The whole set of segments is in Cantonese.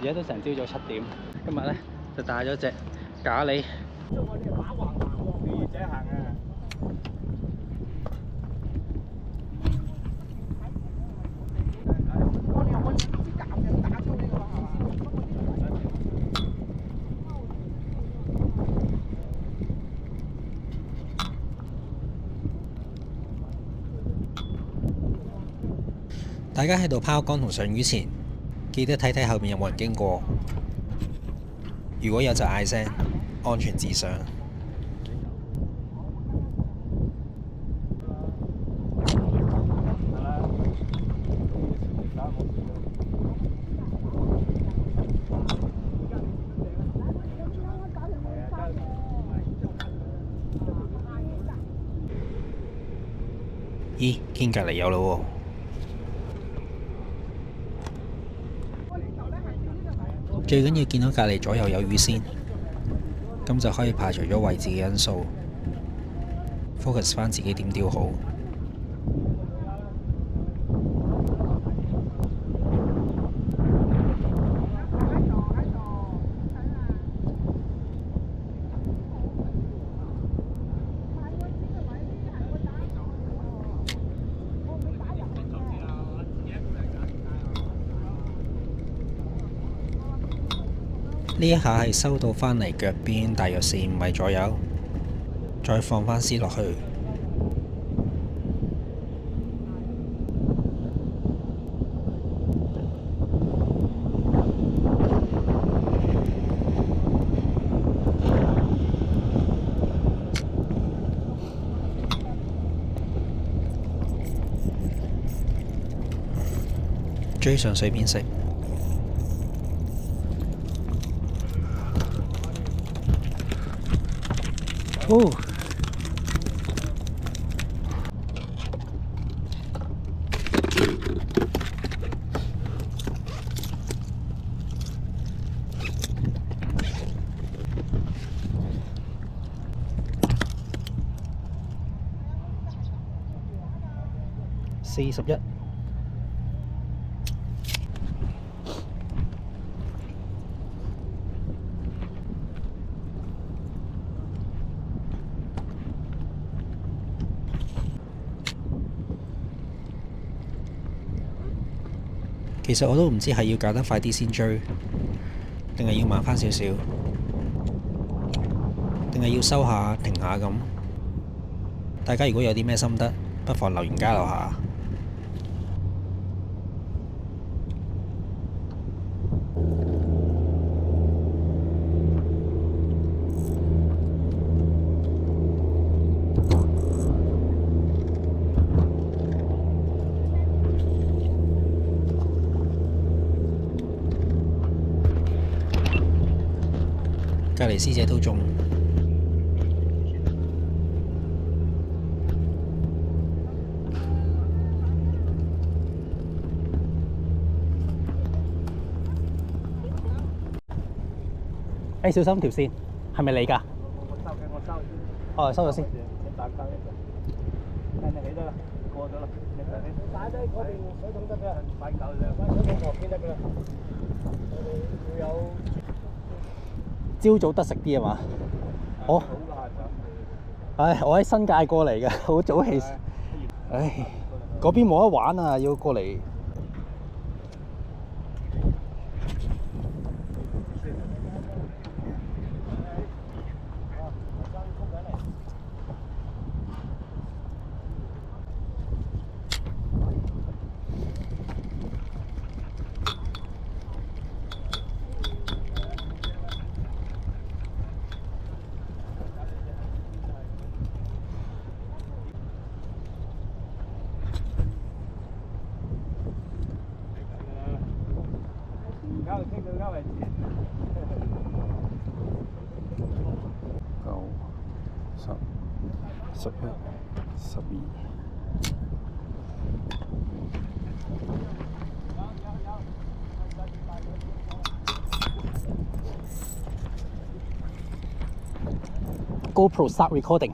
家都成朝早7點。今日咧就帶咗隻咖喱。我哋打橫行喎，你耳仔行啊！大家喺度拋竿同上魚前，記得睇睇後面有冇人經過。如果有就嗌聲，安全至上。咦，天隔離有啦喎！最緊要見到隔離左右有魚先，咁就可以排除咗位置嘅因素 ，focus 返自己點釣好。呢一下係收到返嚟腳邊大約4-5米左右，再放返絲落去。追上水邊食。哦41。其實我都唔知係要搞得快啲先追，定係要慢返少少，定係要收下停下咁。大家如果有啲咩心得，不妨留言交流下。隔離師姐都中。小心條線，係咪你㗎？我收。哦，收咗先。打交呢個，你起得啦，過咗啦。打低嗰邊水桶得㗎，快夠啦，水桶旁邊得㗎啦。我哋要有朝早得食啲啊嘛。我喺新界過嚟嘅，好早起。唉，嗰邊冇得玩啊，要過嚟。9、10、11、12。GoPro start recording。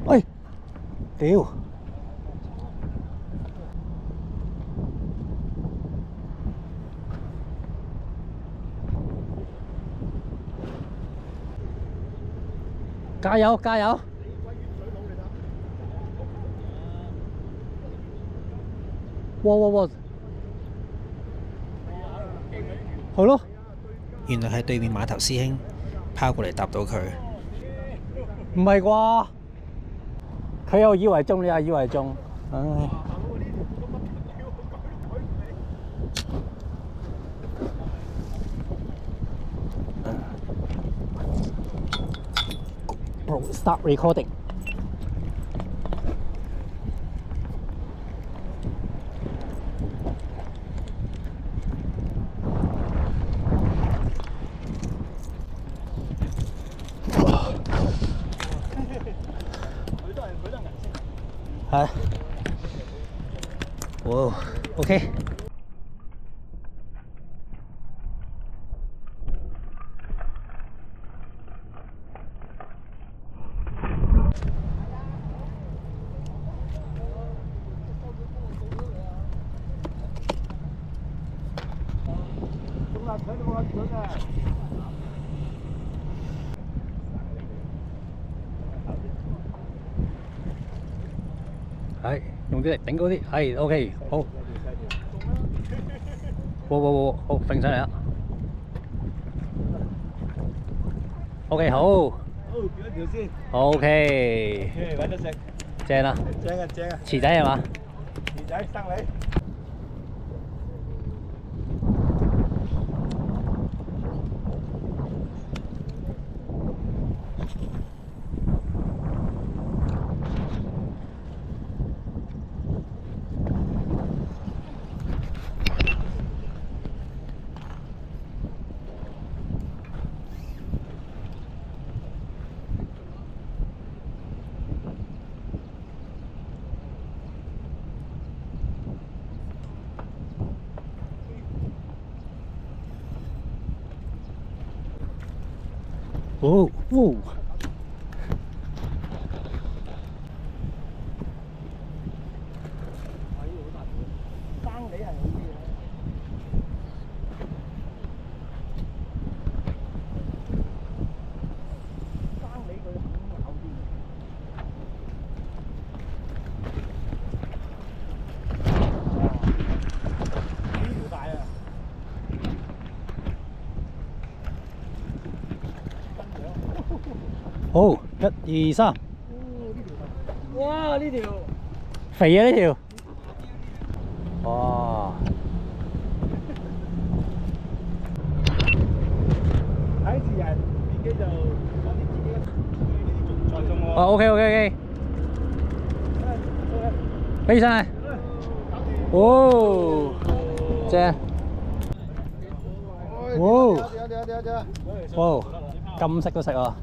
喂，屌！加油加油！哇哇哇！係咯，原來係對面碼頭師兄拋過嚟搭到佢。唔係啩？佢又以為中，你又以為中，唉！Start recording。係。哇，OK。係，用啲力頂高啲，係 OK， 好。哇，好，揈上嚟啦。OK， 好。好，叫一條先。OK， 揾得食。正啊！正啊正啊！池仔係嘛？魚仔生你。哦，哦。生你係好啲嘅。生你佢肯咬啲嘅。呢條大啊！好，1、2、3。哇！呢條肥啊呢條。哇！睇住人，自己就講啲自己嘅再送喎。哦，OK，飛上嚟。哦，正。哇！金色都食啊！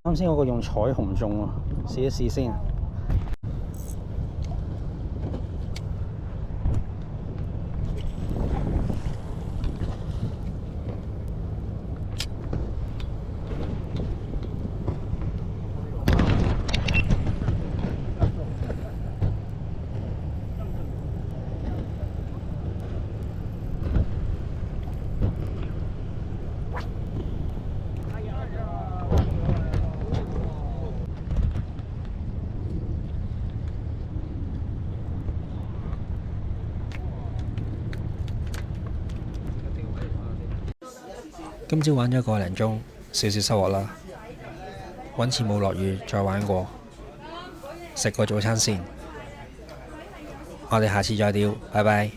啱先嗰個用彩虹中啊，試一試先。今朝玩咗個零鐘，少少收穫啦。揾次冇落雨再玩過，食個早餐先。我哋下次再釣，拜拜。